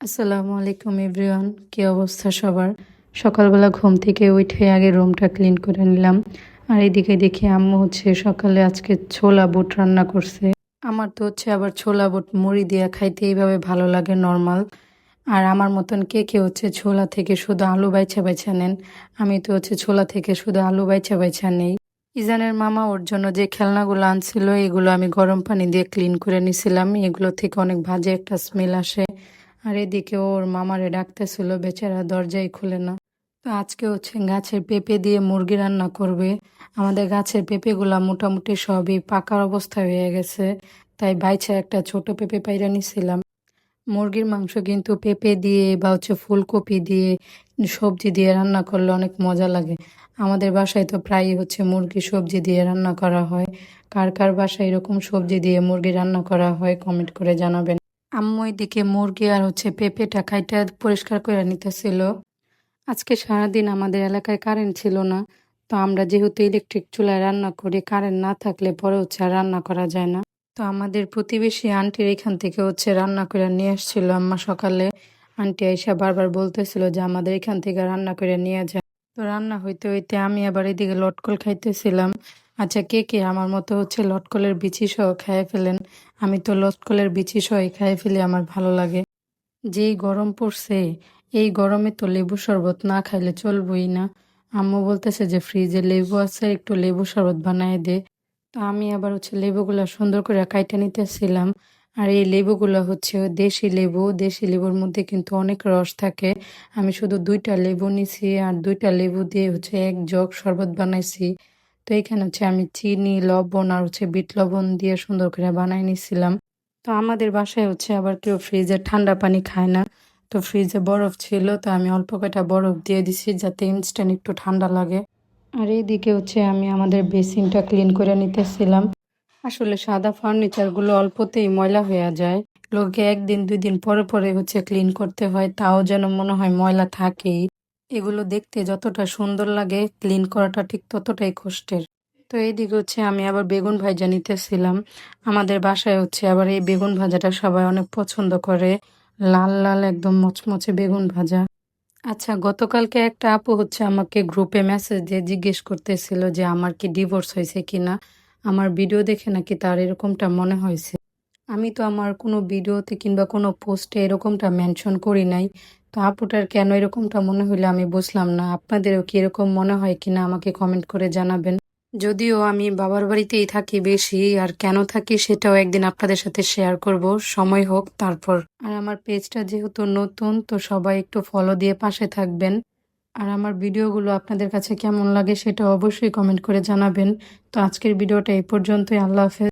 আসসালামু আলাইকুম এভরিওয়ান, কি অবস্থা সবার? সকালবেলা ঘুম থেকে উঠে আগে রুমটা ক্লিন করে নিলাম। আর এদিকে দেখি আম্মু সকালে আজকে ছোলা বুট রান্না করছে। আমার তো আবার ছোলা বুট মুড়ি দিয়া খাইতে এইভাবে ভালো লাগে নর্মাল। আর আমার মতন কে কে ছোলা থেকে শুধু আলু বাইছা বাইছা নেন। আমি তো ছোলা থেকে শুধু আলু বাইছা বাইছা নেই। ইজানের মামা ওর জন্য যে খেলনাগুলো আনছিল এগুলো আমি গরম পানি দিয়ে ক্লিন করে নিছিলাম। এগুলো থেকে অনেক বাজে একটা স্মেল আসে। আর এদিকে ওর মামারে ডাকতেছিল, বেচারা দরজাই খুলে না। তো আজকে গাছের পেঁপে দিয়ে মুরগি রান্না করবে। আমাদের গাছের পেঁপেগুলা মোটামুটি সবই পাকার অবস্থা হয়ে গেছে, তাই বাইচা একটা ছোট পেঁপে পাইরা নিছিলাম। মুরগির মাংস কিন্তু পেঁপে দিয়ে বা ফুলকপি দিয়ে সবজি দিয়ে রান্না করলে অনেক মজা লাগে। আমাদের বাসায় তো প্রায়ই মুরগি সবজি দিয়ে রান্না করা হয়। কার কার বাসায় এরকম সবজি দিয়ে মুরগি রান্না করা হয় কমেন্ট করে জানাবেন। আম্মু এদিকে মুরগি আর পেঁপেটা কাইটা পরিষ্কার করে নিতেছিল। আজকে সারাদিন আমাদের এলাকায় কারেন্ট ছিল না। তো আমরা যেহেতু ইলেকট্রিক চুলায় রান্না করি, কারেন্ট না থাকলে পরে আর রান্না করা যায় না। তো আমাদের প্রতিবেশী আন্টির এখান থেকে রান্না করে নিয়ে আসছিল আম্মা সকালে। আন্টি আইসা বারবার বলতেছিল যে আমাদের এখান থেকে রান্না করে নিয়ে যায়। তো রান্না হইতে হইতে আমি আবার এদিকে লটকল খাইতেছিলাম। আচ্ছা, কে কে আমার মতো লটকলের বিচি সহ খেয়ে ফেলেন? আমি তো লটকলের বিচি সহই খেয়ে ফেলি, আমার ভালো লাগে। যেই গরম পড়ছে, এই গরমে তো লেবু শরবত না খাইলে চলবই না। আম্মু বলতেছে যে ফ্রিজে লেবু আছে, একটু লেবু শরবত বানায় দে। তো আমি আবার লেবুগুলা সুন্দর করে কাইটা নিতেছিলাম। আর এই লেবুগুলা দেশি লেবু। দেশি লেবুর মধ্যে কিন্তু অনেক রস থাকে। আমি শুধু 2টা লেবু নিছি, আর 2টা লেবু দিয়ে 1 জগ শরবত বানাইছি। তো এখানে আমি চিনি, লবণ আর বিট লবণ দিয়ে সুন্দর করে বানাই নিছিলাম। তো আমাদের বাসায় আবার কেউ ফ্রিজে ঠান্ডা পানি খায় না। তো ফ্রিজে বরফ ছিল, তো আমি অল্প কয়টা বরফ দিয়ে দিছি যাতে ইনস্ট্যান্ট একটু ঠান্ডা লাগে। আর এইদিকে আমি আমাদের বেসিনটা ক্লিন করে নিতেছিলাম। আসলে সাদা ফার্নিচারগুলো অল্পতেই ময়লা হয়ে যায়। লোকে 1 দিন 2 দিন পরে পরে ক্লিন করতে হয়, তাও যেন মনে হয় ময়লা থাকেই। এগুলো দেখতে যতটা সুন্দর লাগে, ক্লিন করাটা ঠিক ততটাই কষ্টের। তো এইদিকে আমি আবার বেগুন ভাজা নিতেছিলাম। আমাদের বাসায় আবার এই বেগুন ভাজাটা সবাই অনেক পছন্দ করে। লাল লাল একদম মচমচে বেগুন ভাজা। আচ্ছা, গতকালকে একটা আপু আমাকে গ্রুপে মেসেজ দিয়ে জিজ্ঞেস করতেছিল যে আমার কি ডিভোর্স হয়েছে কিনা। আমার ভিডিও দেখে নাকি তার এরকমটা মনে হয়েছে। আমি তো আমার কোনো ভিডিওতে কিংবা কোনো পোস্টে এরকমটা মেনশন করি নাই। তো আপুটার কেন এরকমটা মনে হইলে আমি বুঝলাম না। আপনাদেরও কি এরকম মনে হয় কিনা আমাকে কমেন্ট করে জানাবেন। যদিও আমি বাবার বাড়িতেই থাকি বেশি, আর কেন থাকি সেটাও একদিন আপনাদের সাথে শেয়ার করব, সময় হোক তারপর। আর আমার পেজটা যেহেতু নতুন, তো সবাই একটু ফলো দিয়ে পাশে থাকবেন। আর আমার ভিডিওগুলো আপনাদের কাছে কেমন লাগে সেটা অবশ্যই কমেন্ট করে জানাবেন। তো আজকের ভিডিওটা এই পর্যন্তই। আল্লাহ হাফেজ।